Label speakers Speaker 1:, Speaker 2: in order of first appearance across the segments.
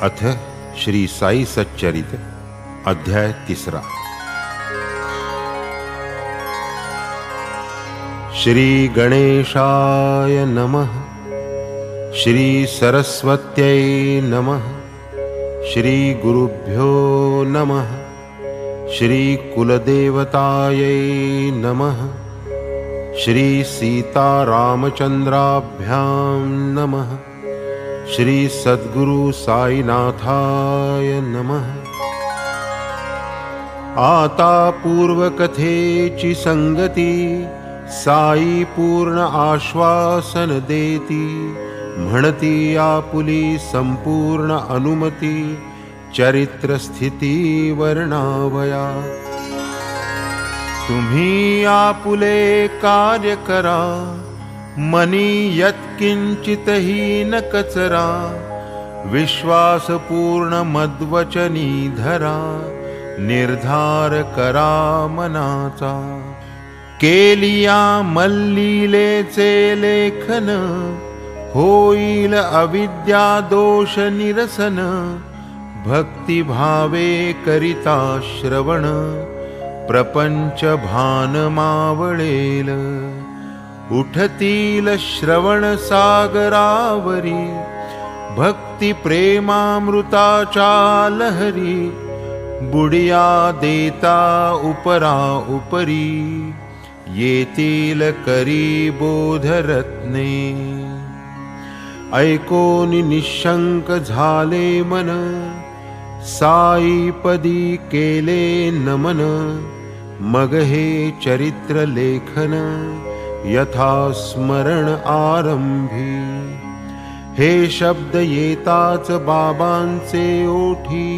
Speaker 1: अथ श्री साई सच्चरित अध्याय 3। श्री गणेशाय नमः। श्री सरस्वत्यै नमः। श्री गुरुभ्यो नमः। श्री कुलदेवतायै नमः। श्री सीतारामचंद्राभ्यां नमः। श्री सद्गुरु साईनाथाय नमः। आता पूर्व कथेची संगती, साई पूर्ण आश्वासन देती, म्हणती आपुली संपूर्ण अनुमती, चरित्र स्थिती वर्णावया। तुम्ही आपुले कार्य करा, मनी यत्किंचितही न कचरा, विश्वासपूर्ण मद्वचनी धरा, निर्धार करा मनाचा। केलिया मल्लीलेचे लेखन, होईल अविद्या दोष निरसन, भक्तिभावे करिता श्रवण, प्रपंच भान मावळेल। उठतील श्रवण सागरावरी, भक्ती प्रेमामृताच्या लहरी, बुडिया देता उपरा उपरी, येतील करी बोधरत्ने। ऐकोनी निशंक झाले मन, साईपदी केले नमन, मग हे चरित्र लेखन, यथा स्मरण आरंभी। हे शब्द येताच बाबांचे ओठी,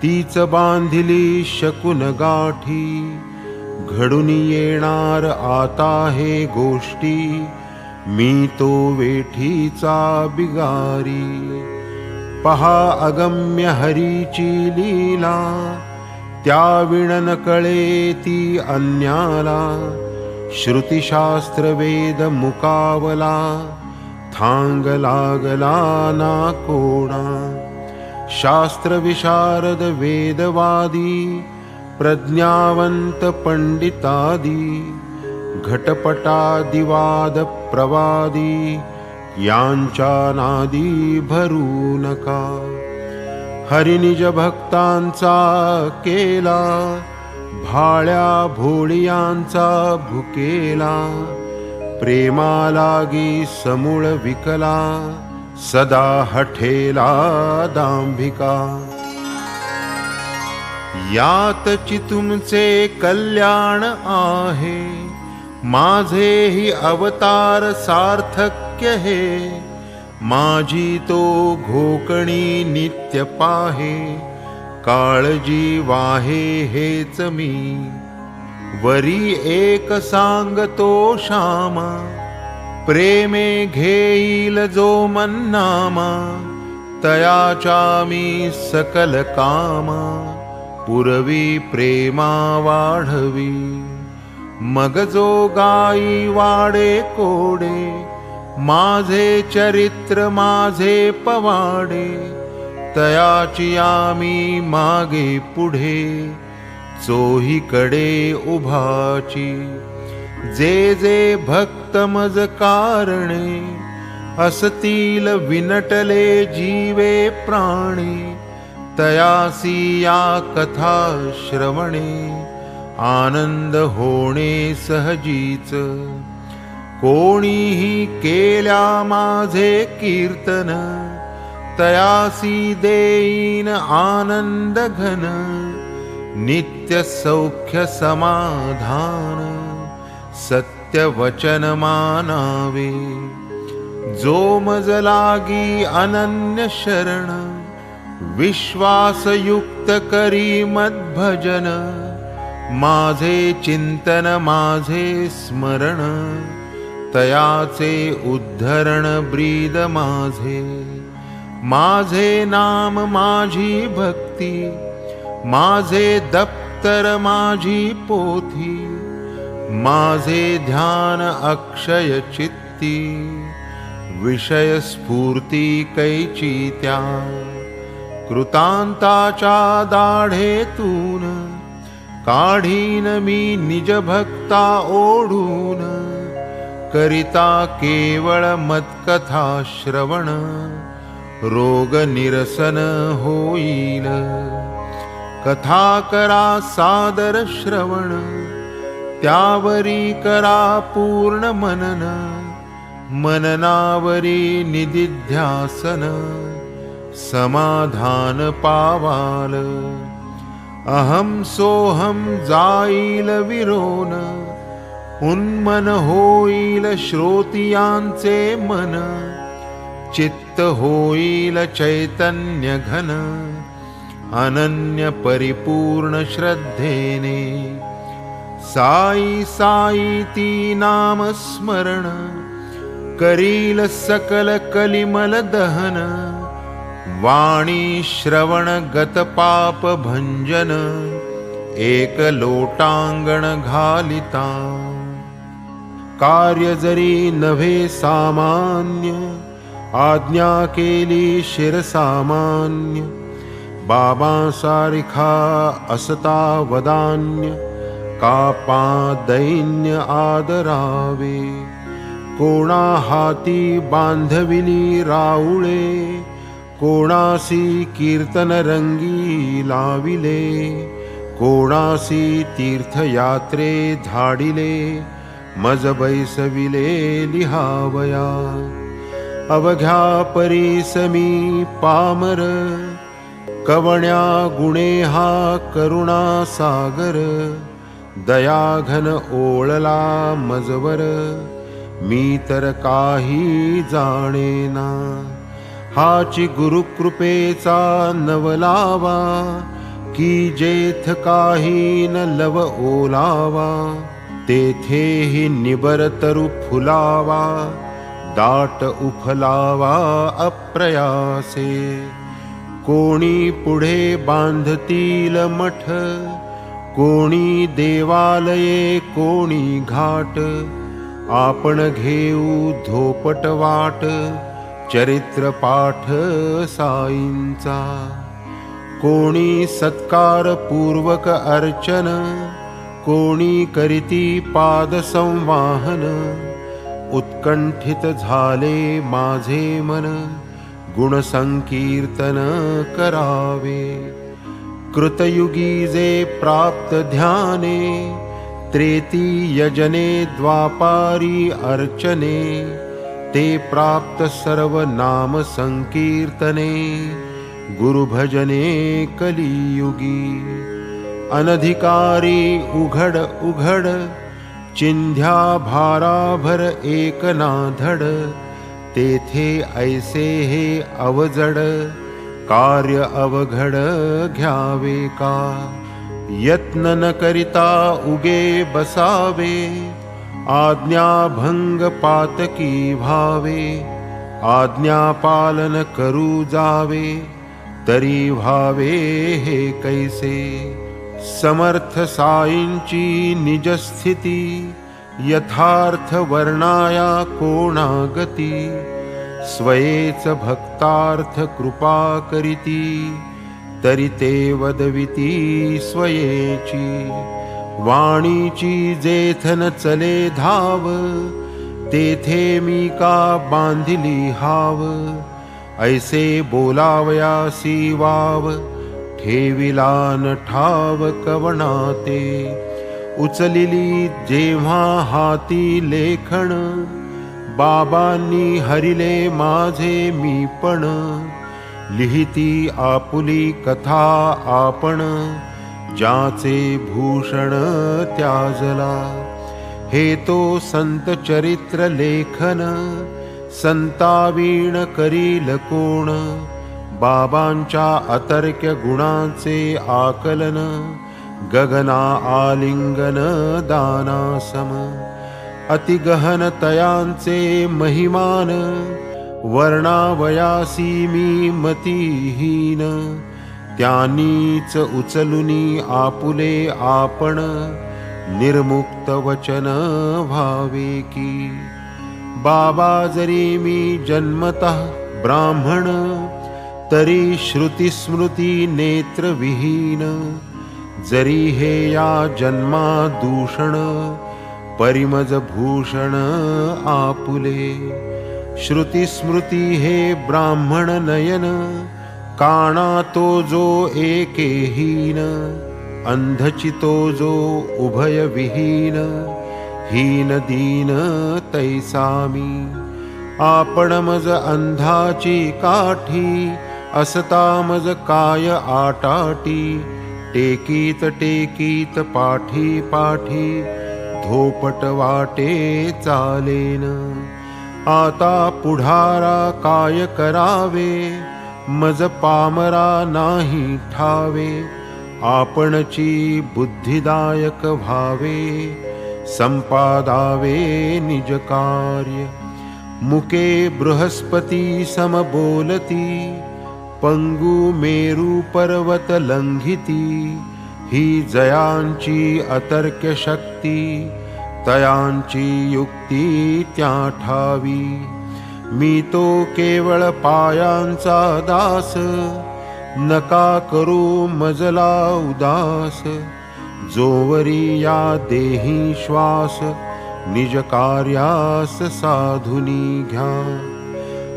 Speaker 1: तीच बांधिली शकुन गाठी, घडून येणार आता हे गोष्टी, मी तो वेठीचा बिगारी। पहा अगम्य हरीची लीला, त्या विण कळे ती अन्याला। श्रुतिशास्त्र वेद मुकावला, थांग लागला ना कोणा। शास्त्र विशारद वेदवादी, प्रज्ञावंत पंडितादी, घटपटादिवाद प्रवादी, यांच्या नादी भरू नका। हरिनिज भक्तांचा केला, भाळ्या भोळियांचा भुकेला, प्रेमालागी समूळ विकला, सदा हठेला दांभिका। यातची तुमचे कल्याण आहे, माझेही अवतार सार्थक्य हे। माझी तो घोकणी नित्य पाहे, काळजी वाहे हेच मी। वरी एक सांगतो श्यामा, प्रेमे घेईल जो मन्नामा, तयाचा मी सकल कामा, पुरवी प्रेमा वाढवी। मग जो गाई वाडे कोडे, माझे चरित्र माझे पवाडे, तयाची आम्ही मागे पुढे, चोहीकडे उभाची। जे जे भक्त मज कारणे, असतील विनटले जीवे प्राणे, तयासी या कथा श्रवणे, आनंद होणे सहजीच। कोणीही केल्या माझे कीर्तन, तयासी देईन आनंद घन, नित्य सौख्य समाधान, सत्य वचन मानावे। जो मज लागी अनन्य शरण, विश्वासयुक्त करी मद्भजन, माझे चिंतन माझे स्मरण, तयाचे उद्धरण ब्रीद माझे। माझे नाम माझी भक्ती, माझे दप्तर माझी पोथी, माझे ध्यान अक्षय चित्ती, विषय स्फूर्ती कैची त्या। कृतांताच्या दाढेतून काढीन मी निज भक्ता ओढून, करिता केवळ मत्कथा श्रवण, रोग निरसन होईल. कथा करा सादर श्रवण, त्यावरी करा पूर्ण मनन, मननावरी निदिध्यासन, समाधान पावाल. अहम सोहम जाईल विरोन, उन्मन होईल श्रोतियांचे मन, चित्त होईल चैतन्य घन, अनन्य परिपूर्ण श्रद्धेने. साई साई ती नाम स्मरण, करील सकल कलिमल दहन, वाणी श्रवण गत पाप भंजन, एक लोटांगण घालिता. कार्य जरी नव्हे सामान्य, आज्ञा केली शिरसामान्य, बाबा सारिखा असता वदान्य, कापा दैन्य आदरावे. कोणा हाती बांधविली राऊळे, कोणासी कीर्तन रंगी लाविले, कोणासी तीर्थयात्रे धाडिले, मज बैसविले लिहावया. अवघ्या परीसमी पामर, कवण्या गुणे हा करुणा सागर, दयाघन ओळला मजवर, मी तर काही जाणेना. हाची गुरुकृपेचा नवलावा, की जेथ काही न लव ओलावा, तेथेही निबर तरु फुलावा, दाट उफलावा अप्रयासे. कोणी पुढे बांधतील मठ, कोणी देवालये कोणी घाट, आपण घेऊ धोपट वाट, चरित्र पाठ साईंचा. कोणी सत्कार पूर्वक अर्चन, कोणी करीती पाद संवाहन, उत्कंठित झाले माझे मन, गुण संकीर्तन करावे. कृतयुगी जे प्राप्त ध्याने, त्रेती यजने द्वापारी अर्चने, ते प्राप्त सर्व नाम संकीर्तने, गुरुभजने कलियुगी. अनधिकारी उघड उघड, चिंध्या भाराभर एक ना धड, तेथे ऐसे हे अवजड, कार्य अवघड घ्यावे का. यत्न न करिता उगे बसावे, आज्ञा भंग पातकी भावे. आज्ञा पालन करू जावे, तरी भावे हे कैसे. समर्थ साईंची निजस्थिती, यथार्थ वर्णाया कोणा गती. स्वयेच भक्तार्थ कृपा करीती, तरी ते वदविती स्वयेची. वाणीची जेथन चले धाव, तेथे मी का बांधिली हाव. ऐसे बोलावयासी वाव, ठेविला न ठाव कवनाते. उचलिली जेव्हा हाती लेखण, बाबांनी हरिले माझे मी पण. लिहिती आपुली कथा आपण, ज्याचे भूषण त्याजला. हे तो संत चरित्र लेखन, संतावीण करील कोण. बाबांच्या अतर्क्य गुणांचे आकलन, गगना आलिंगन दानासम. अतिगहन तयांचे महिमान, वर्णावयासी मी मतिहीन. त्यांनीच उचलुनी आपुले आपण, निर्मुक्त वचन व्हावे की. बाबा जरी मी जन्मतः ब्राह्मण, तरी श्रुती स्मृती नेत्रविहीन, जरी हे या जन्मा दूषण, परिमज भूषण आपुले. श्रुती स्मृती हे ब्राह्मण नयन, काणा तो जो एकेहीन, अंधचितो जो उभय विहीन, हीन दीन तैसामी. आपण मज अंधाची काठी, असता मज काय आटाटी, टेकीत टेकीत पाठी पाठी, धोपट वाटे चालेन. आता पुढारा काय करावे, मज पामरा नाही ठावे, आपणची बुद्धिदायक भावे, संपादावे निज कार्य. मुके बृहस्पती सम बोलती, पंगु मेरू पर्वत लंघिती, ही जयांची अतर्क्य शक्ती, तयांची युक्ती त्या ठावी. मी तो केवळ पायांचा दास, नका करू मजला उदास, जोवरी या देही श्वास, निज कार्यास साधुनी घ्या.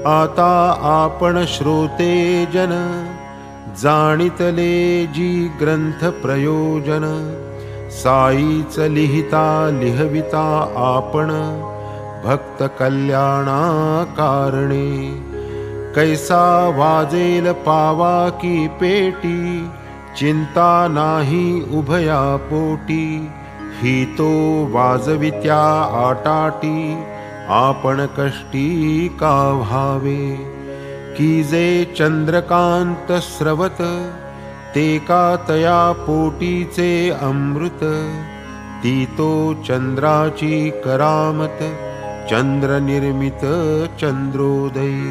Speaker 1: आता आपण श्रोते जन, जाणितले जी ग्रंथ प्रयोजन, साईच लिहिता लिहविता आपण, भक्त कल्याणा कारणे. कैसा वाजेल पावा की पेटी, चिंता नाही उभया पोटी, ही तो वाजवित्या आटाटी, आपण कष्टी का व्हावे. की जे चंद्रकांत स्रवत, ते का तया पोटीचे अमृत, ती तो चंद्राची करामत, चंद्र निर्मित चंद्रोदय.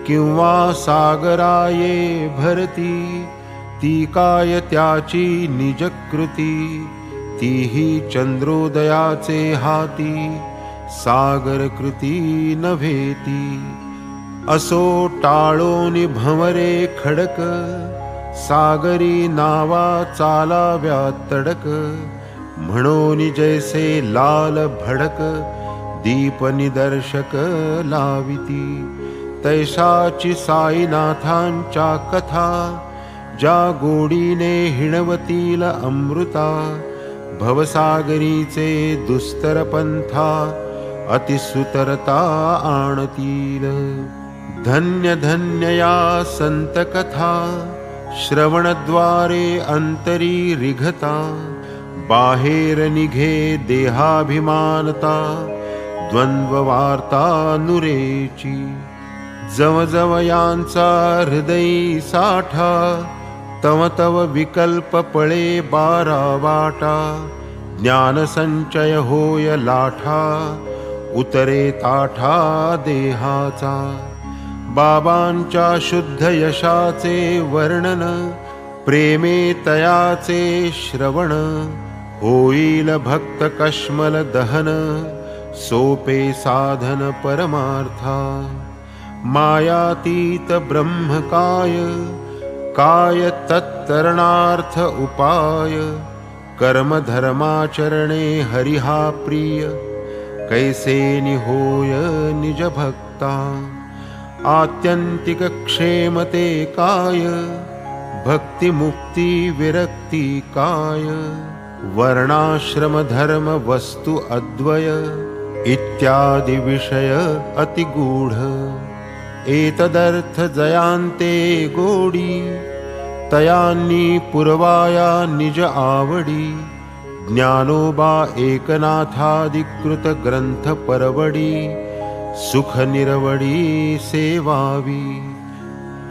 Speaker 1: किंवा सागराये भरती, ती काय त्याची निजकृती, तीही चंद्रोदयाचे हाती, सागर कृती नव्हेती. असो टाळोनी भंवरे खडक, सागरी नावा चालाव्या तडक, म्हणोनी जैसे लाल भडक, दीप निदर्शक लाविती. तैसाची साईनाथांच्या कथा, ज्या गोडीने हिणवतील अमृता, भवसागरीचे दुस्तर पंथा, अतिसुतरता आणतील. धन्य धन्य या संत कथा, श्रवणद्वारे अंतरी रिघता, बाहेर निघे देहाभिमानता, द्वंद्व वार्ता नुरेची. जव जव यांचा हृदयी साठा, तव तव विकल्प पळे बारा वाटा. ज्ञान संचय होय लाठा, उतरे ताठा देहाचा. बाबांच्या शुद्ध यशाचे वर्णन, प्रेमे तयाचे श्रवण, होईल भक्त कश्मल दहन, सोपे साधन परमार्था. मायातीत ब्रह्मकाय, काय तत्तरणार्थ उपाय, कर्म धर्माचरणे हरिहा प्रिय, कैसे निहोय निज भक्ता. आत्यंतिक क्षेमते काय, भक्ति मुक्ति विरक्ति काय, वर्णाश्रम धर्म वस्तु अद्वय, इत्यादि विषय अतिगूढ. एतदर्थ जयांते गोडी, तयांनी पुरवाया निज आवडी. ज्ञानोबा एकनाथाधिकृत ग्रंथ परवडी, सुख निरवडी सेवावी.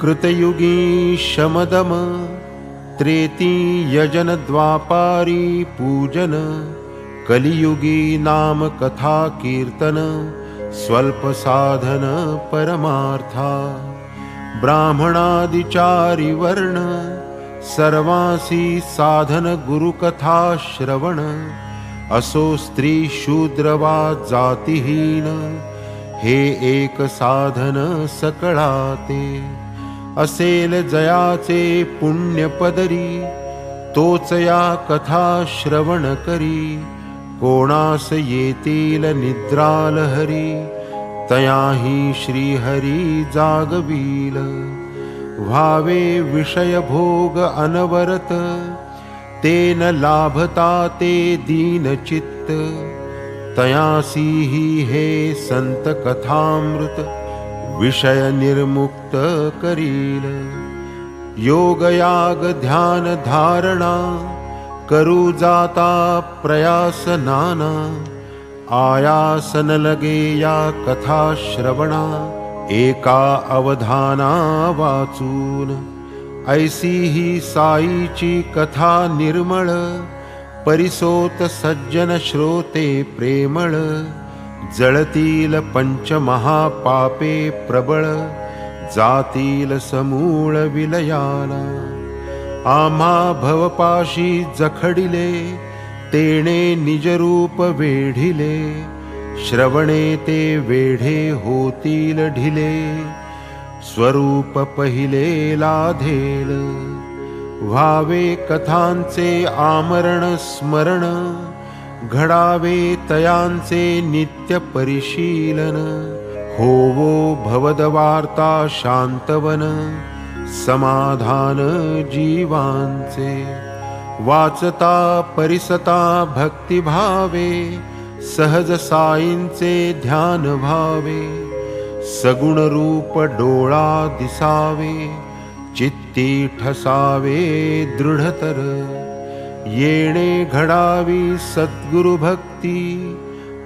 Speaker 1: कृतयुगी शमदम, त्रेती यजन द्वापारी पूजन, कलियुगी नाम कथा कीर्तन, स्वल्प साधन परमार्था. ब्राह्मणादिचारी वर्ण, सर्वांसी साधन गुरुकथा श्रवण. असो स्त्री शूद्र वा जातिहीन, हे एक साधन सकळाते. असेल जयाचे पुण्य पदरी, तोच या कथा श्रवण करी. कोणास येतील निद्रालहरी, तयाही श्रीहरी जागवील. व्हावे विषय भोग अनवरत, तेन लाभता ते दीनचित्त. तयासीही हे संत कथामृत, विषय निर्मुक्त करील. योग याग ध्यान धारणा, करू जाता प्रयास नाना. आयास न लगे या कथा श्रवणा, एका अवधाना वाचून. ऐसी ही साईची कथा निर्मळ, परिसोत सज्जन श्रोते प्रेमळ. जळतील पंचमहापापे प्रबळ, जातील समूळ विलयाला. आम्हा भवपाशी जखडिले, तेणे निजरूप वेढिले. श्रवणे ते वेढे होतील ढिले, स्वरूप पहिले लाधेल. व्हावे कथांचे आमरण स्मरण, घडावे तयांचे नित्य परिशीलन. होवो भवदवार्ता शांतवन, समाधान जीवांचे. वाचता परिसता भक्तिभावे, सहज साईंचे ध्यान व्हावे. सगुण रूप डोळा दिसावे, चित्ती ठसावे दृढतर. येणे घडावी सद्गुरु भक्ती,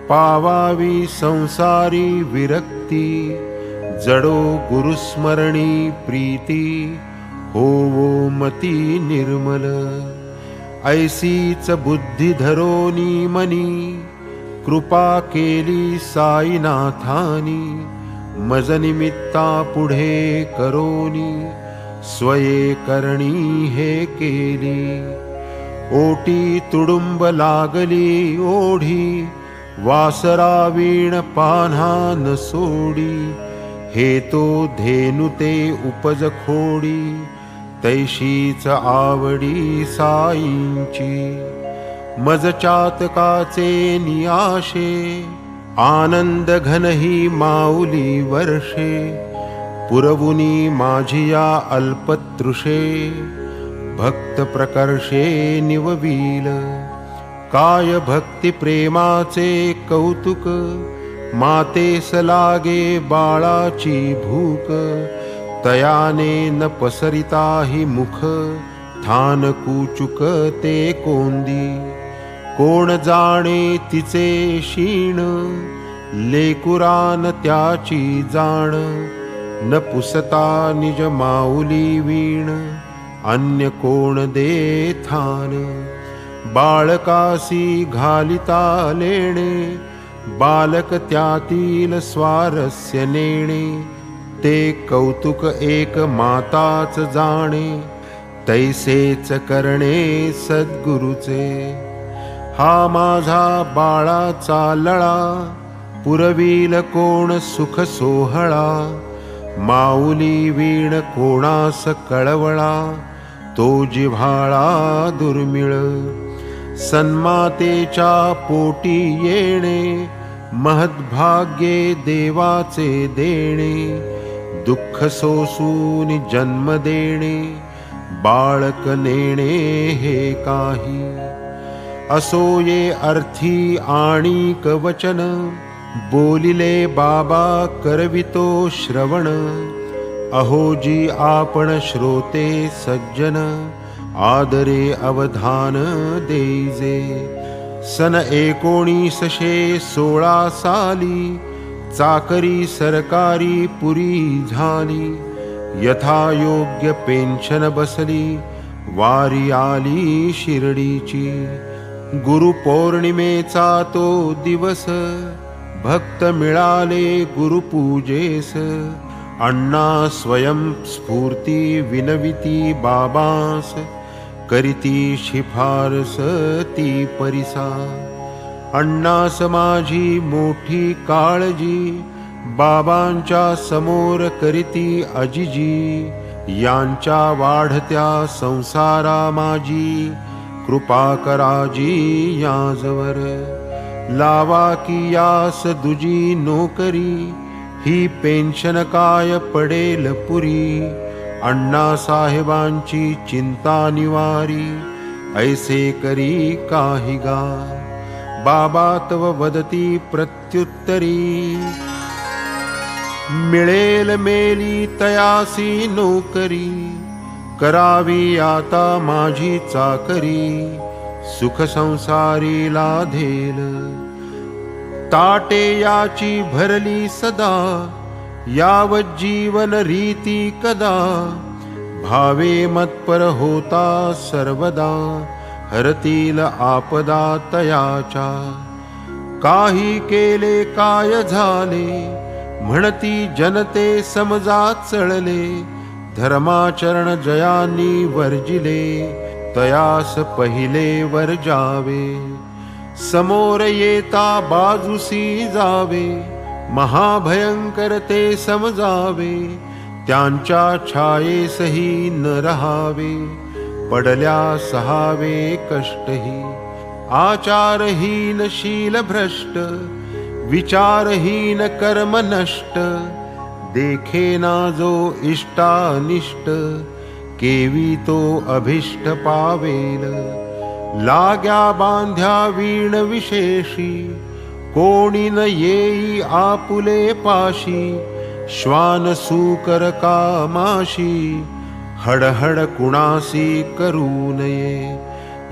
Speaker 1: पावावी संसारी विरक्ती. जडो गुरुस्मरणी प्रीती, होवो मती निर्मल. ऐसीच बुद्धी धरोनी मनी, कृपा केली साईनाथानी. मज निमित्ता पुढे करोनी, स्वये करणी हे केली. ओटी तुडुंब लागली ओढी, वासरा वीण पान्हा न सोडी. हे तो धेनु ते उपज खोडी, तैशीच आवडी साईंची. मज चातकाचे नियाशे, आनंद घन ही माऊली वर्षे. पुरवुनी माझिया अल्पतृषे, भक्त प्रकर्षे निववील. काय भक्ती प्रेमाचे कौतुक, मातेस लागे बाळाची भूक. तयाने न पसरिता ही मुख, थान कुचुक ते कोंदी. कोण जाणे तिचे शीण, लेकुरान त्याची जाण. न पुसता निज माऊली वीण, अन्य कोण दे थान. बाळकासी घालिता लेणे, बालक त्यातील स्वारस्य नेणे. ते कौतुक एक माताच जाणे, तैसेच करणे सद्गुरुचे. हा माझा बाळाचा लळा, पुरवील कोण सुख सोहळा. माऊली वीण कोणास कळवळा, तो जिव्हाळा दुर्मिळ. सन्मातेच्या पोटी येणे, महद्भाग्ये देवाचे देणे. दुःख सोसून जन्म देणे, बाळक नेणे हे काही. असो ये अर्थी आणिक वचन, बोलिले बाबा करवितो श्रवण. अहोजी आपण श्रोते सज्जन, आदरे अवधान देजे. सन 1916 साली, चाकरी सरकारी पुरी झाली. यथायोग्य पेन्शन बसली, वारी आली शिर्डीची. गुरुपौर्णिमेचा तो दिवस, भक्त मिळाले गुरुपूजेस. अण्णा स्वयं स्फूर्ती विनविती बाबास, करीती शिफारस ती परिसा. अण्णास माझी मोठी काळजी, बाबांच्या समोर करीती अजिजी. यांच्या वाढत्या संसारा माझी कृपा कराजी याजवर. लावा की यास दुजी नोकरी, ही पेन्शन काय पडेल पुरी. अण्णा साहेबांची चिंता निवारी, ऐसे करी काही गा. बाबा तव वदती प्रत्युत्तरी, मिळेल मेली तयासी नोकरी. करावी आता माझी चाकरी, सुख संसारी लाधेल. ताटे याची भरली सदा, यावत जीवन रीती कदा. भावे मतपर होता सर्वदा, हरतील आपदा तयाच्या. काही केले काय झाले, म्हणती जनते समजा चळले. धर्माचरण जयांनी वर्जिले, तयास पहिले वर्जावे. समोर येता बाजूसी जावे, महाभयंकर ते समजावे. त्यांच्या छायेसही न रहावे, पडल्या सहावे कष्टही. आचारहीन शील भ्रष्ट, विचारहीन कर्म नष्ट. देखेना जो इष्टानिष्ट, केवी तो अभिष्ट पावेल. लाग्या बांध्या वीण विशेषी, कोणी न येई आपुले पाशी. श्वान सूकर कामाशी, हडहड कुणासी करू नये.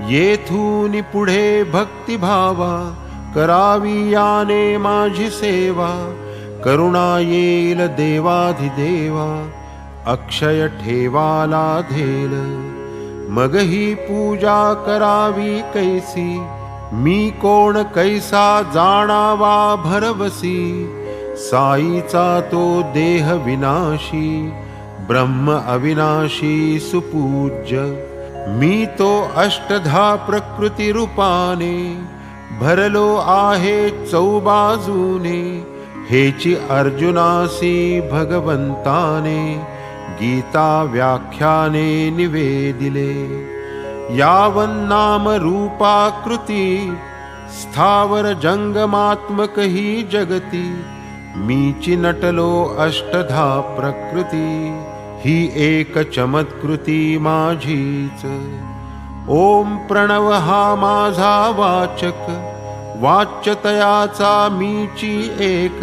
Speaker 1: येथून पुढे भक्तिभावा, करावी याने माझी सेवा. करुणा येईल देवाधिदेवा, अक्षय ठेवाला धेल. मग ही पूजा करावी कैसी, मी कोण कैसा जाणावा भरवसी. साईचा तो देह विनाशी, ब्रह्म अविनाशी सुपूज्य. मी तो अष्टधा प्रकृती रूपाने, भरलो आहे चौबाजूने. हेची अर्जुनासी भगवंताने, गीता व्याख्याने निवेदिले. यावन्नाम रूपाकृती, स्थावर जंगमात्मक ही जगती. मीची नटलो अष्टधा प्रकृती, ही एक चमत्कृती माझीच. ओम प्रणव हा माझा वाचक, वाच्यतयाचा मीची एक.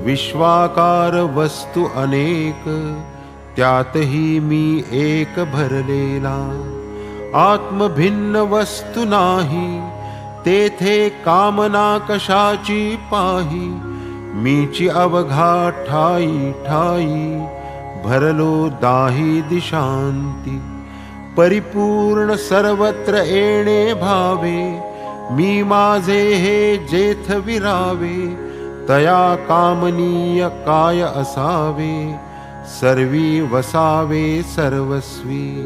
Speaker 1: विश्वाकार वस्तू अनेक, त्यातही मी एक भरलेला. आत्मभिन्न वस्तू नाही, तेथे कामना कशाची पाही. मीची अवघा ठाई ठाई, भरलो दाही दिशांती. परिपूर्ण सर्वत्र येणे भावे, मी माझे हे जेथ विरावे. तया कामनीय काय असावे, सर्वी वसावे सर्वस्वी.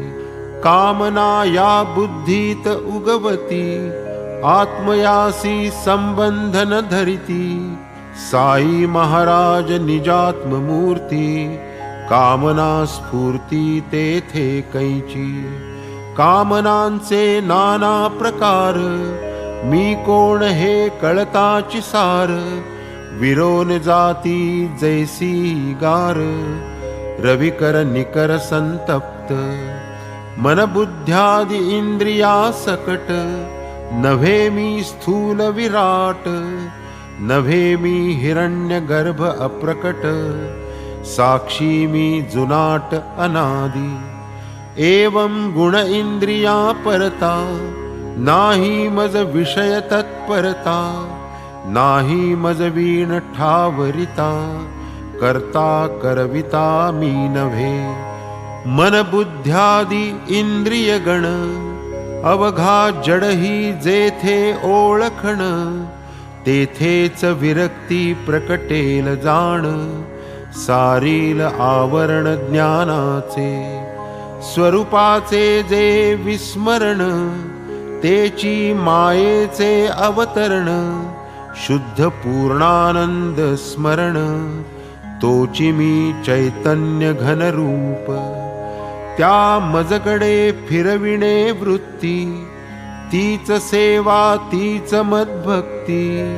Speaker 1: कामना या बुद्धीत उगवती, आत्मयासी संबंधन धरिती. साई महाराज निजात्ममूर्ती, कामना स्फूर्ती तेथे कैची. कामनांचे नाना प्रकार, मी कोण हे कळताची सार. विरोन जाती जैसी गार, रविकर निकर संतप्त. मन बुद्ध्यादि इंद्रिया सकट, नभे मी स्थूल विराट. नभे मी हिरण्य गर्भ अप्रकट, साक्षी मी जुनाट अनादि. एवं गुण इंद्रिया परता, नाही मज विषय तत्परता. नाही मज वीण ठावरिता, करता करविता मी नव्हे. मन बुद्ध्यादि इंद्रिय गण, अवघा जडही जेथे ओळखण. तेथेच विरक्ती प्रकटेल जाण, सारील आवरण ज्ञानाचे. स्वरूपाचे जे विस्मरण, तेची मायेचे अवतरण. शुद्ध पूर्णानंद स्मरण, तोची मी चैतन्य घनरूप. त्या मजकडे फिरविणे वृत्ती, तीच सेवा तीच मद्भक्ती,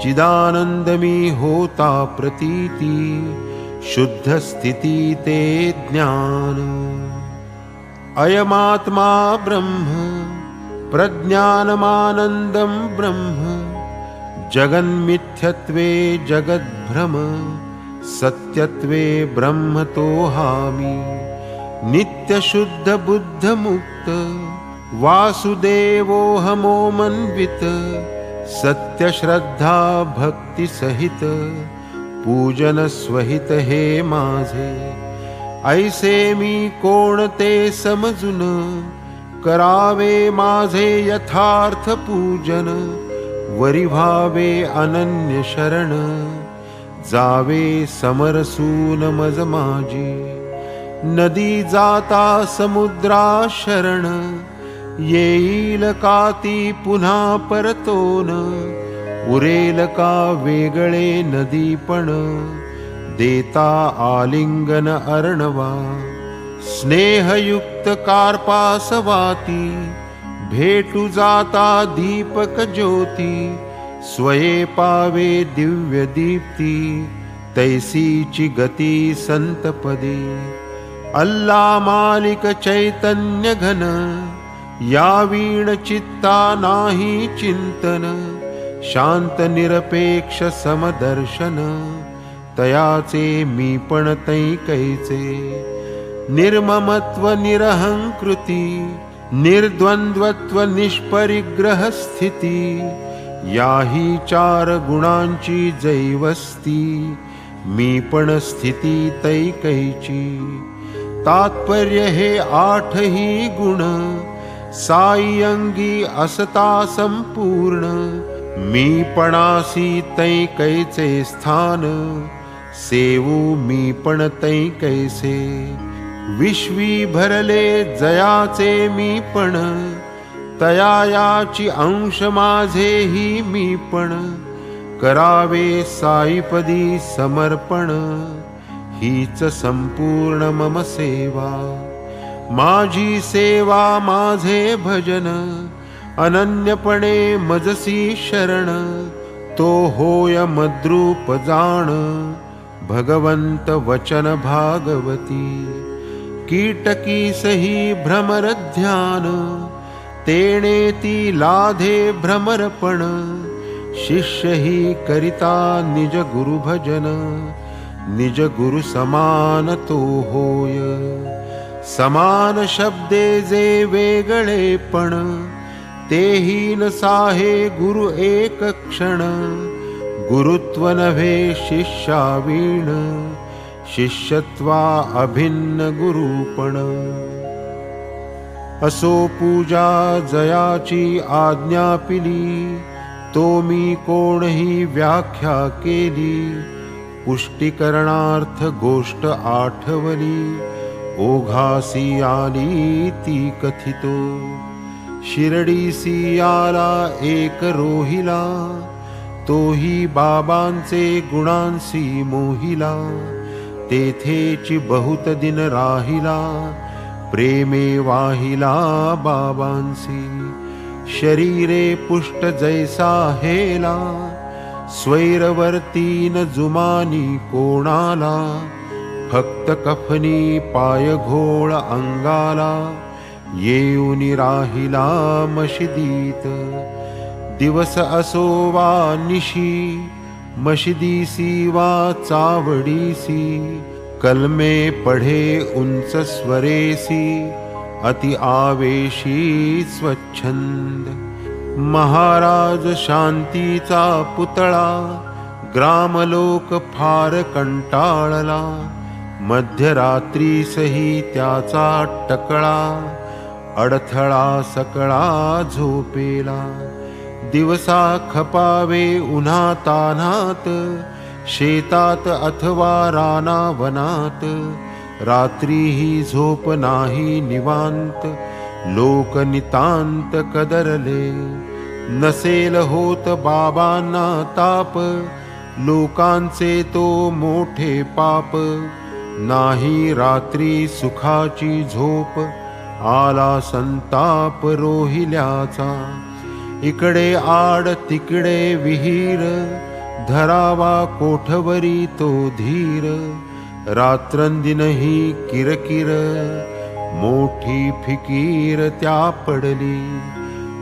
Speaker 1: चिदानंद मी होता प्रतीती, शुद्ध स्थिती ते ज्ञान। अयमात्मा ब्रह्म प्रज्ञानमानंदं ब्रह्म, जगन्मिथ्यत्वे जगद्भ्रम, सत्यत्वे ब्रह्मतोहामि, नित्यशुद्ध बुद्ध मुक्त, वासुदेवोऽहमोमन्वित, सत्यश्रद्धा भक्ति सहित, पूजन स्वहित हे माझे। ऐसे मी कोण ते समजून, करावे माझे यथार्थ पूजन, वरी भावे अनन्य शरण, जावे समरसून मज माझी। नदी जाता समुद्रा शरण, येईल का ती पुन्हा परतोन, उरेल का वेगळे नदीपण, देता आलिंगन अर्णवा। स्नेहयुक्त कार्पासवाती, भेटू जाता दीपक ज्योती, स्वये पावे दिव्य दीप्ती, तैसीची गती संतपदी। अल्ला मालिक चैतन्य घन, या वीण चित्ता नाही चिंतन, शांत निरपेक्ष समदर्शन, तयाचे मी पण तैकैचे। निर्ममत्व निरहंकृती, निर्द्वंद्वत्व निष्परिग्रह स्थिती, याही चार गुणांची जैवस्ती, मी पण स्थिती तैकैची। तात्पर्य हे आठही गुण, साई अंगी असता संपूर्ण, मी पणासी तैकैचे स्थान, सेवू मी पण तैकैसे। विश्वी भरले जयाचे मी पण, तयायाची अंश माझेही मी पण, करावे साईपदी समर्पण, हीच संपूर्ण मम सेवा। माझी सेवा माझे भजन, अनन्यपणे मजसी शरण, तो होय मद्रूप जाण, भगवंत वचन भागवती। कीटकी सही भ्रमर ध्यान, तेणे ती लाधे भ्रमरपण, शिष्य ही करिता निज गुरु भजन, निज गुरु समान तो होय। समान शब्दे जे वेगळेपण, तेही न साहे गुरु एक क्षण, गुरुत्व नव्हे शिष्यावीण, शिष्यत्वा अभिन्न गुरुपण। असो पूजा जयाची आज्ञा पिली, तो मी कोणही व्याख्या केली, पुष्टीकरणार्थ गोष्ट आठवली, ओघासी आली ती कथितो। शिर्डीसी आला एक रोहिला, तोही बाबांचे गुणांसी मोहिला, तेथेची बहुत दिन राहिला, प्रेमे वाहिला बाबांसी। शरीरे पुष्ट जैसा हेला, स्वैरवर्तीन जुमानी कोणाला, फक्त कफनी पाय घोळ अंगाला, येऊनी राहिला मशिदीत। दिवस असो वा निशी, मशिदीसी वा चावडीसी, कलमे पढे उंच स्वरेसी, अति आवेशी स्वच्छंद। महाराज शांतीचा पुतळा, ग्रामलोक फार कंटाळला, मध्यरात्रीसही त्याचा टकळा, अडथळा सकळा झोपेला। दिवसा खपावे उन्हा तान्हात, शेतात अथवा रानावनात, रात्रीही झोप नाही निवांत, लोक नितांत कदरले। नसेल होत बाबांना ताप, लोकांचे तो मोठे पाप, नाही रात्री सुखाची झोप, आला संताप रोहिल्याचा. इकडे आड तिकडे विहीर, धरावा कोठवरी तो धीर. रात्रंदिनही किरकिर, मोठी फिकीर त्या पडली.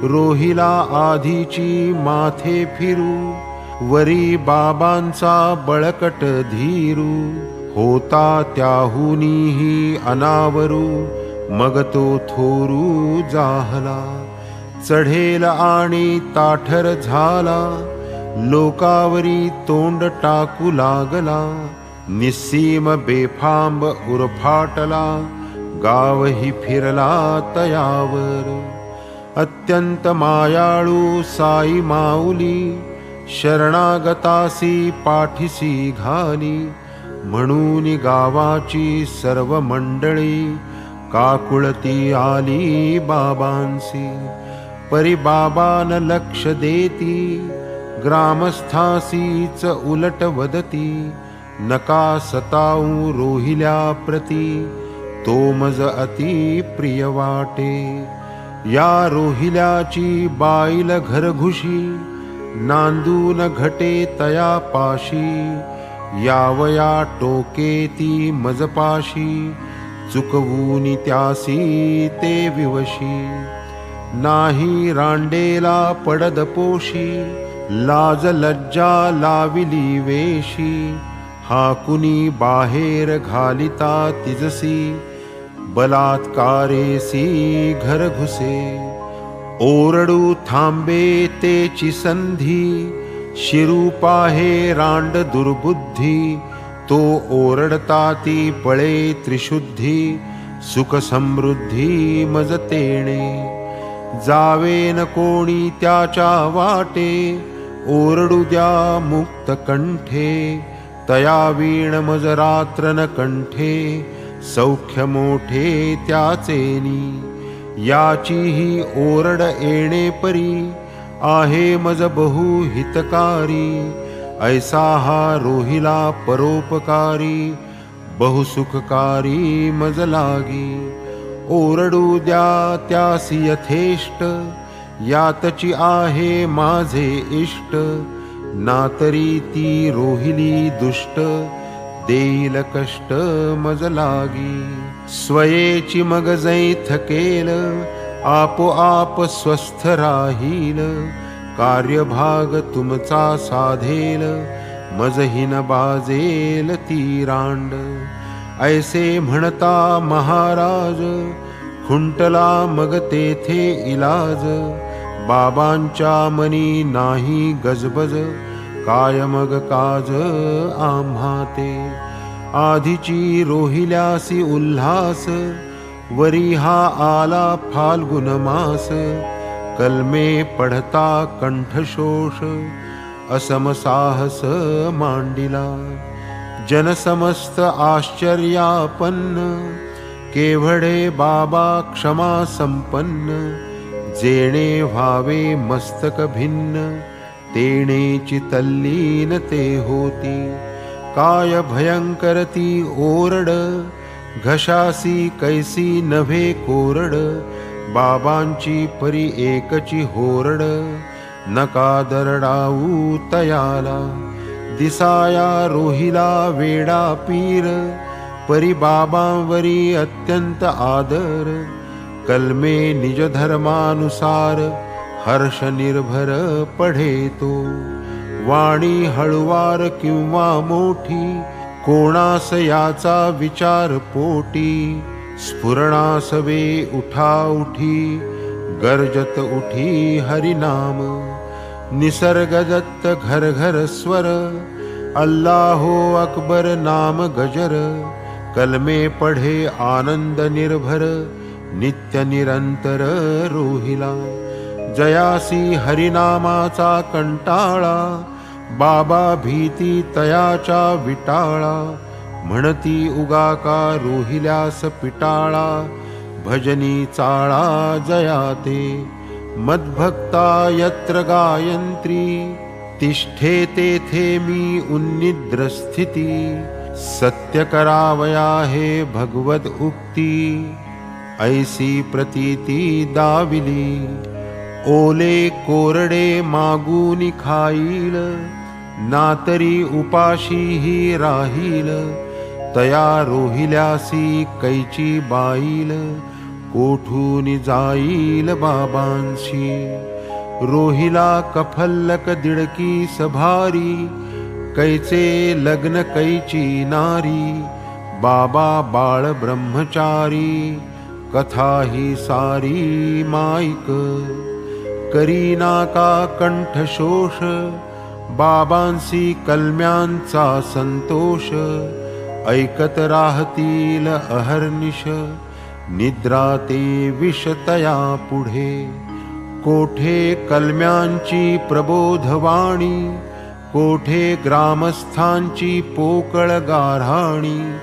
Speaker 1: रोहिला आधीची माथे फिरू, वरी बाबांचा बळकट धीरू. होता त्याहुनीही अनावरू, मग तो थोरू जाहला. चढेल आणि ताठर झाला, लोकावरी तोंड टाकू लागला. निस्सीम बेफांब उरफाटला, गावही फिरला तयावर. अत्यंत मायाळू साई माऊली, शरणागतासी पाठीसी घाली. म्हणून गावाची सर्व मंडळी, काकुळती आली बाबांसी. परी बाबान लक्ष देती, ग्रामस्थासीच उलट वदती. नका सताऊ रोहिल्या प्रती, तो मज अति प्रिय वाटे. या रोहिल्याची बाईल घरघुशी, नांदून घटे तया पाशी. यावया टोके ती मजपाशी, चुकवून त्यासी ते विवशी. नाही रांडेला पडद पोशी, लाज लज्जा लाविली वेशी. हाकुनी बाहेर घालिता तिजसी, बलात्कारेसी घर घुसे. ओरडू थांबे तेची संधी, शिरूपा हे रांड दुर्बुद्धी. तो ओरडता ती पळे त्रिशुद्धी, सुख समृद्धी मज तेणे. जावेन कोणी त्याच्या वाटे, ओरडू द्या मुक्त कंठे. तया वीण मज रात्रन कंठे, सौख्य मोठे त्याचेनी. याचीही ओरड येणे परी, आहे मज बहु हितकारी. ऐसा हा रोहिला परोपकारी, बहुसुखकारी मज लागी. ओरडू द्या त्यासी यथेष्ट, यातची आहे माझे इष्ट. नातरी ती रोहिली दुष्ट, देईल कष्ट मज लागी. स्वयेची मग जै थकेल, आपोआप स्वस्थ राहील. कार्यभाग तुमचा साधेल, मजहीन बाजेल ती रांड. ऐसे म्हणता महाराज, खुंटला मग तेथे इलाज. बाबांच्या मनी नाही गजबज, काय मग काज आम्हा ते. आधीची रोहिल्यासी उल्हास, वरी हा आला फाल्गुन मास. कलमे पढता कंठशोष, असम साहस मांडिला. जनसमस्त आश्चर्यापन्न, केवढे बाबा क्षमा संपन्न. जेणे व्हावे मस्तक भिन्न, तेणेची तल्लीन ते होती. काय भयंकर ती ओरड, घशासी कैसी नव्हे कोरड. बाबांची परी एकची होरड, नका दरडाऊ तयाला. दिसाया रोहिला वेडा पीर, परी बाबांवरी अत्यंत आदर. कलमे निज धर्मानुसार, हर्ष निर्भर पढे तो. वाणी हळुवार किंवा मोठी, कोणास याचा विचार पोटी. स्फुरणास वे उठा उठी, गर्जत उठी हरिनाम. निसर्गदत्त घर घर स्वर, अल्लाहो अकबर नाम गजर. कलमे पढे आनंद निर्भर, नित्य निरंतर रोहिला. जयासी हरिनामाचा कंटाळा, बाबा भीती तयाच्या विटाळा. म्हणती उगा का रोहिल्यास पिटाळा, भजनी चाळा जयाते. मद्भक्ता यत्र गायत्री, तिष्ठे तेथे मी उन्निद्र स्थिती. सत्य करावया हे भगवत उक्ती, ऐसी प्रतीती दाविली. ओले कोरडे मागून खाईल, नातरी उपाशीही राहील. तया रोहिल्यासी कैची बाईल, कोठून जाईल बाबांशी. रोहिला कफल्लक दिडकी सभारी, कैचे लग्न कैची नारी. बाबा बाळ ब्रह्मचारी, कथा ही सारी माईक. करीना का कंठशोष, बाबांसी कलम्यांचा संतोष. ऐकत राहतील अहर्निश, निद्रा ते विषतया पुढे. कोठे कलम्यांची प्रबोधवाणी, कोठे ग्रामस्थांची पोकळ गाऱ्हाणी.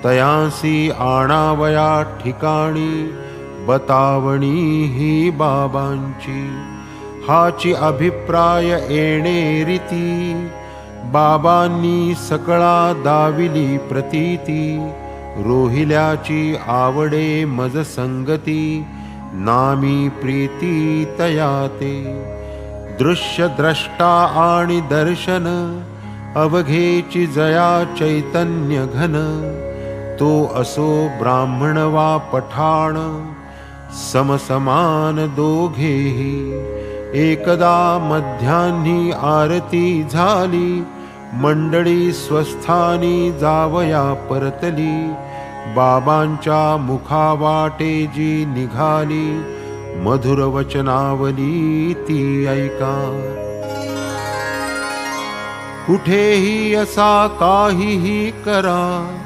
Speaker 1: तयांसी आणावया ठिकाणी, बतावणी ही बाबांची. हाची अभिप्राय येणे रीती, बाबांनी सकळा दाविली प्रतीती. रोहिल्याची आवडे मज संगती, नामी प्रीती तया ते. दृश्य द्रष्टा आणि दर्शन, अवघेची जया चैतन्य घन. तो असो ब्राह्मण वा पठाण, समसमान दोघेही. एकदा मध्यान्ही आरती झाली, मंडळी स्वस्थानी जावया परतली. बाबांच्या मुखावाटे जी निघाली, मधुर वचनावली ती ऐका. कुठेही असा काहीही करा,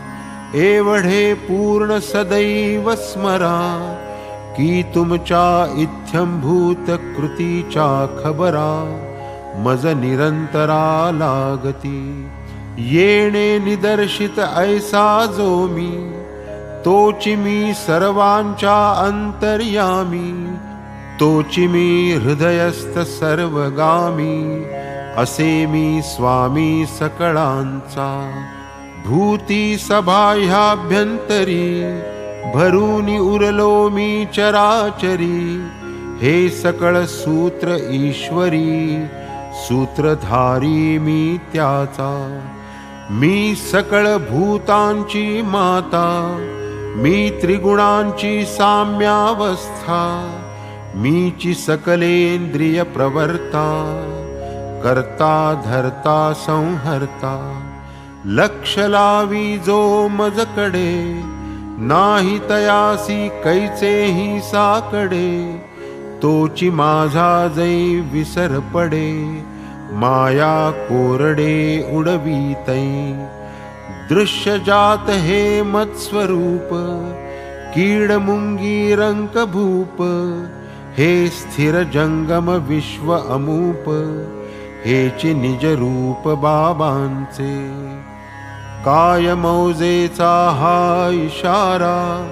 Speaker 1: एवढे पूर्ण सदैव स्मरा. की तुमच्या इत्थंभूत कृतीच्या खबरा, मज निरंतरा लागती. येणे निदर्शित ऐसा जो मी, तोची मी सर्वांच्या अंतर्यामी. तोची मी हृदयस्थ सर्वगामी, असे मी स्वामी सकळांचा. भूती सभा ह्याभ्यंतरी, भरूनी उरलो मी चराचरी. हे सकळ सूत्र ईश्वरी, सूत्रधारी मी त्याचा. मी सकळ भूतांची माता, मी त्रिगुणांची साम्यावस्था. मीची सकलेंद्रिय प्रवर्ता, करता धरता संहर्ता. लक्ष लावी जो मजकडे, नाही तयासी कैचेही साकडे. तोची माझा जै विसर पडे, माया कोरडे उडवीतै. दृश्य जात हे मत्स्वरूप, कीड मुंगी रंक भूप. हे स्थिर जंगम विश्व अमूप, हेची निज रूप बाबांचे. काय मौजेचा हा इशारा,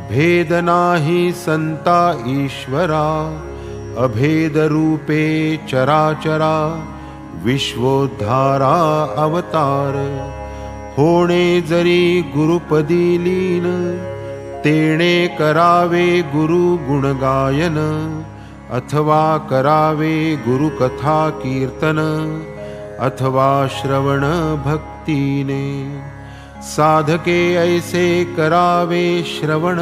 Speaker 1: भेद नाही संता ईश्वरा. अभेद रूपे चराचरा, विश्वोद्धारा अवतार. होणे जरी गुरुपदी लीन, तेणे करावे गुरु गुणगायन. अथवा करावे गुरुकथा कीर्तन, अथवा श्रवण भक्तीने. साधके ऐसे करावे श्रवण,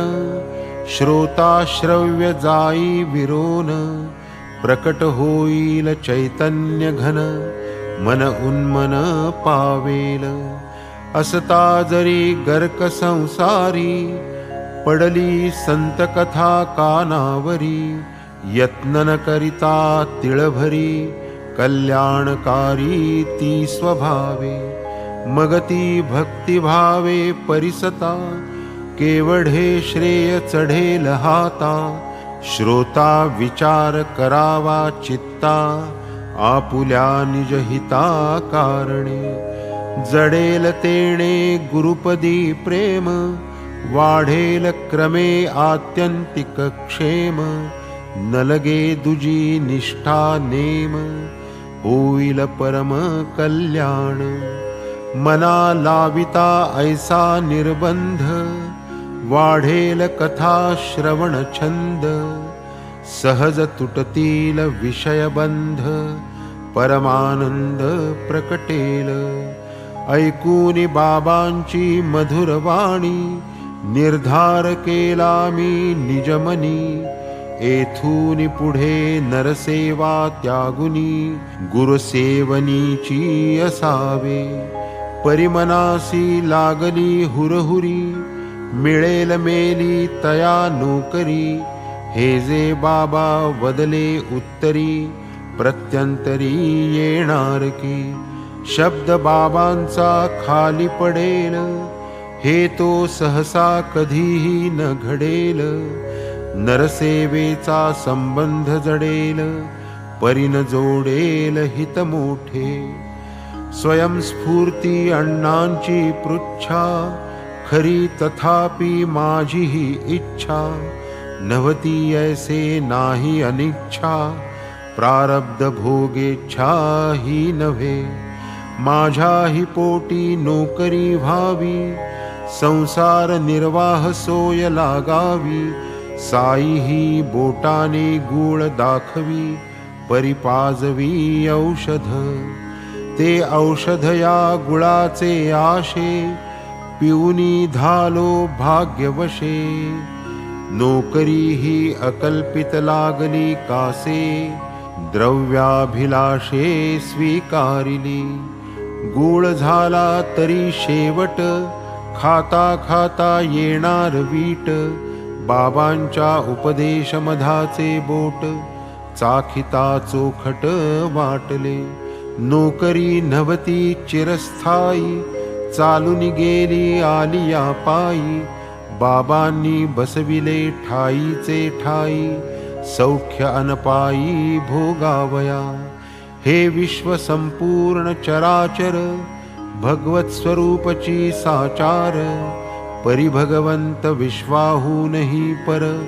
Speaker 1: श्रोता श्रव्य जाई विरोन. प्रकट होईल चैतन्य घन, मन उन्मन पावेल. असता जरी गर्क संसारी, पडली संत कथा कानावरी. यत्न न करिता तिळभरी, कल्याणकारी ती स्वभावे. मगती भक्तिभावे परिसता, केवढे श्रेय चढेल हाता. श्रोता विचार करावा चित्ता, आपुल्या निजहिता कारणे. जडेल तेणे गुरुपदी प्रेम, वाढेल क्रमे आत्यंतिक क्षेम. न लगे दुजी निष्ठा नेम, होईल परम कल्याण. मना लाविता ऐसा निर्बंध, वाढेल कथा श्रवण छंद, सहज तुटतील विषयबंध, परमानंद प्रकटेल. ऐकूनी बाबांची मधुर वाणी, निर्धार केला मी निजमनी. येथून पुढे नरसेवा त्यागुनी, गुरुसेवनीची असावे. परिमनासी लागली हुरहुरी, मिळेल मेली तया नोकरी. हे जे बाबा वदले उत्तरी, प्रत्यंतरी येणार की. शब्द बाबांचा खाली पडेल, हे तो सहसा कधीही न घडेल. नरसेवेचा संबंध जडेल, परीन जोडेल हित मोठे. स्वयंस्फूर्ती अण्णांची पृच्छा, खरी तथापि माझी ही इच्छा. नव्हती ऐसे नाही अनिच्छा, प्रारब्ध भोगेच्छा ही नव्हे. माझ्याही पोटी नोकरी व्हावी, संसार निर्वाह सोय लागावी. साई ही बोटाने गुळ दाखवी, परिपाजवी औषध. ते औषध या गुळाचे आशे, पिऊनी झालो भाग्यवशे. नोकरी ही अकल्पित लागली कासे, द्रव्याभिलाषे स्वीकारिली. गुळ झाला तरी शेवट, खाता खाता येणार वीट. बाबांच्या उपदेश मधाचे बोट, चाखिता चोखट वाटले. नोकरी नव्हती चिरस्थायी, चालून गेली आलिया पायी. बाबांनी बसविले ठाईचे ठाई, सौख्य अनपायी भोगावया. हे विश्व संपूर्ण चराचर, भगवत स्वरूपची साचार. परिभगवंत विश्वाहूनही पर,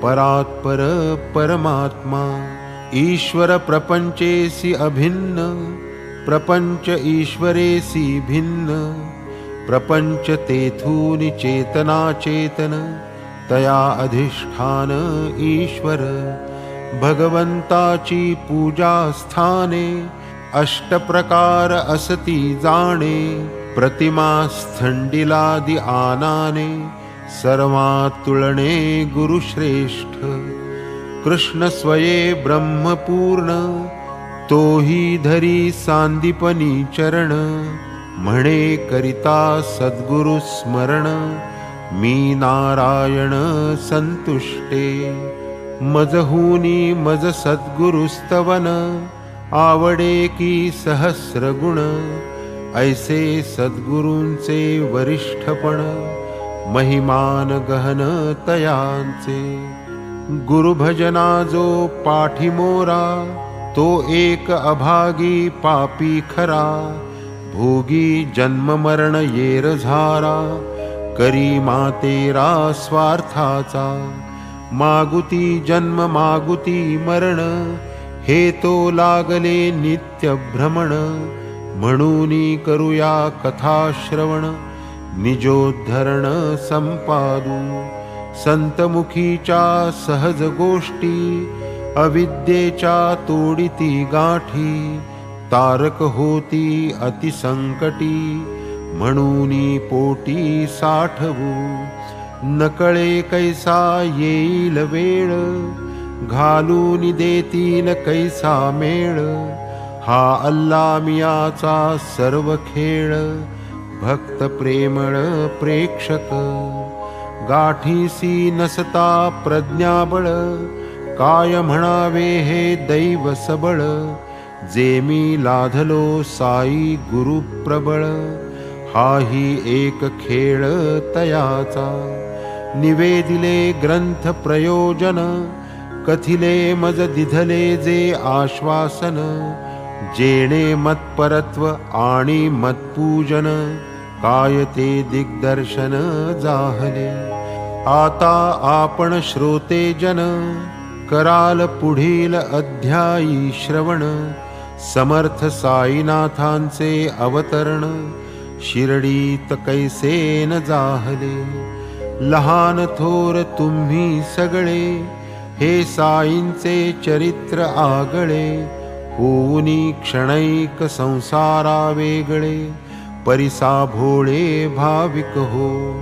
Speaker 1: परात्पर परमात्मा. ईश्वर प्रपंचेसी अभिन्न, प्रपंच ईश्वरेसी भिन्न. प्रपंच तेथून चेतना चेतन, तया अधिष्ठान ईश्वर. भगवंताची पूजा स्थाने, अष्टप्रकार असती जाणे. प्रतिमा स्थंडिलादि आनाने, सर्वात तुलने गुरुश्रेष्ठ. कृष्ण स्वये ब्रह्मपूर्ण, तोही धरी सांदीपनी चरण. म्हणे करिता सद्गुरु स्मरण, मी नारायण संतुष्टे. मजहूनी मज सद्गुरुस्तवन, आवडे की सहस्र गुण. ऐसे सद्गुरूंचे वरिष्ठपण, महिमान गहन तयांचे. गुरुभजना जो पाठीमोरा, तो एक अभागी पापी खरा. भोगी जन्म मरण येर झारा, करी मातेरा स्वार्थाचा. मागुती जन्म मागुती मरण, हे तो लागले नित्य भ्रमण. म्हणूनी करूया कथा श्रवण, निजोद्धरण संपादू. संतमुखीच्या सहज गोष्टी, अविद्येच्या तोडिती गाठी. तारक होती अतिसंकटी, म्हणूनी पोटी साठवू. नकळे कैसा येईल वेळ, घालून देतील कैसा मेळ. हा अल्ला मियाचा सर्व खेळ, भक्त प्रेमळ प्रेक्षक. गाठीसी नसता प्रज्ञाबळ, काय म्हणावे हे दैव सबळ. जे मी लाधलो साई गुरु प्रबळ, हाही एक खेळ तयाचा. निवेदिले ग्रंथ प्रयोजन, कथिले मज दिधले जे आश्वासन. जेणे मतपरत्व आणि मतपूजन, काय ते दिग्दर्शन जाहले. आता आपण श्रोते जन, कराल पुढील अध्यायी श्रवण. समर्थ साईनाथांचे अवतरण, शिरडीत कैसे न जाहले. लहान थोर तुम्ही सगळे, हे साईंचे चरित्र आगळे. होऊनी क्षणैक संसारा वेगळे, परिसा भोळे भाविक हो.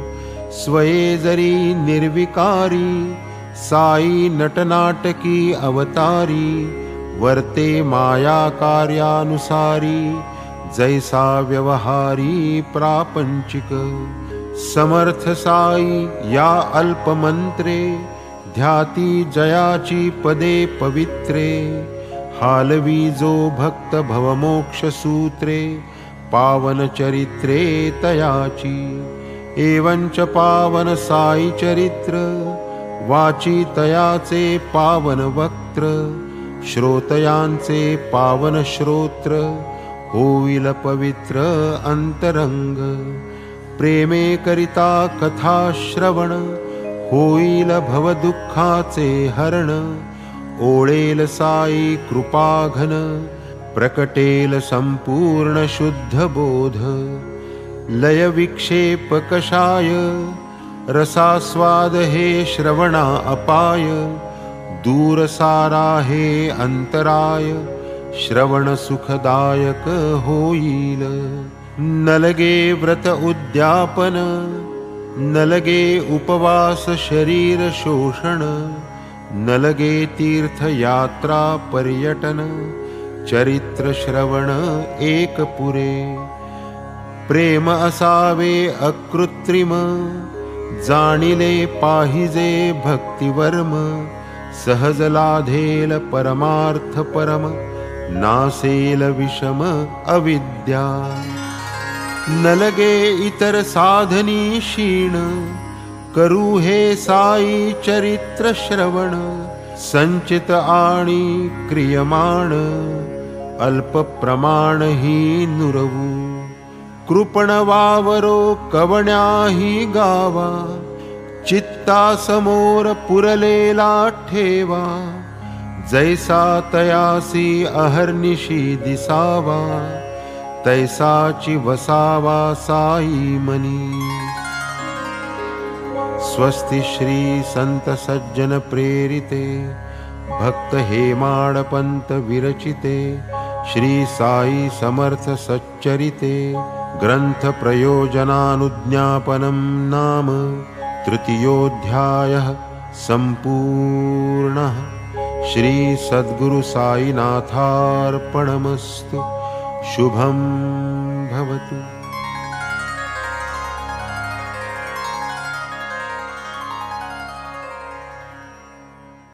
Speaker 1: स्वये जरी निर्विकारी, साई नटनाटकी अवतारी. वर्ते माया कार्यानुसारी, जैसा व्यवहारी प्रापंचिक. समर्थ साई या अल्पमंत्रे, ध्याती जयाची पदे पवित्रे. हालवी जो भक्त भवमोक्ष सूत्रे, पावन चरित्रे तयाची. एवंच पावन साई चरित्र, वाची तयाचे पावन वक्त्र. श्रोतयांचे पावन श्रोत्र, होईल पवित्र अंतरंग. प्रेमे करिता कथा श्रवण, होईल भवदुःखाचे हरण. ओळेल साई कृपाघन, प्रकटेल संपूर्ण शुद्ध बोध. लय विक्षेप कषाय, रसास्वाद हे श्रवणा अपाय. दूर सारा हे अंतराय, श्रवण सुखदायक होईल. न लगे व्रत उद्यापन, न लगे उपवास शरीर शोषण. न लगे तीर्थ यात्रा पर्यटन, चरित्र श्रवण एक पुरे. प्रेम असावे अकृत्रिम, जाणिले पाहिजे भक्तिवर्म. सहज लाधेल परमार्थ परम, नासेल विषम अविद्या. न लगे इतर साधनी क्षीण, करू हे साई चरित्र श्रवण. संचित आणि क्रियमाण, अल्प प्रमाण ही नुरवू. कृपण वावरो कवण्याही गावा, चित्ता समोर पुरलेला ठेवा. जैसा तयासी अहर्निशी दिसावा, तैसाची वसावा साई मनी. स्वस्ति श्री संत सज्जन प्रेरिते, भक्त हेमाडपंत विरचिते. श्री साई समर्थ सच्चरिते, ग्रंथ प्रयोजनानुज्ञापनं नाम तृतीयोऽध्यायः सम्पूर्णः. श्री सद्गुरु साईनाथार्पणमस्तु. शुभं भवतु.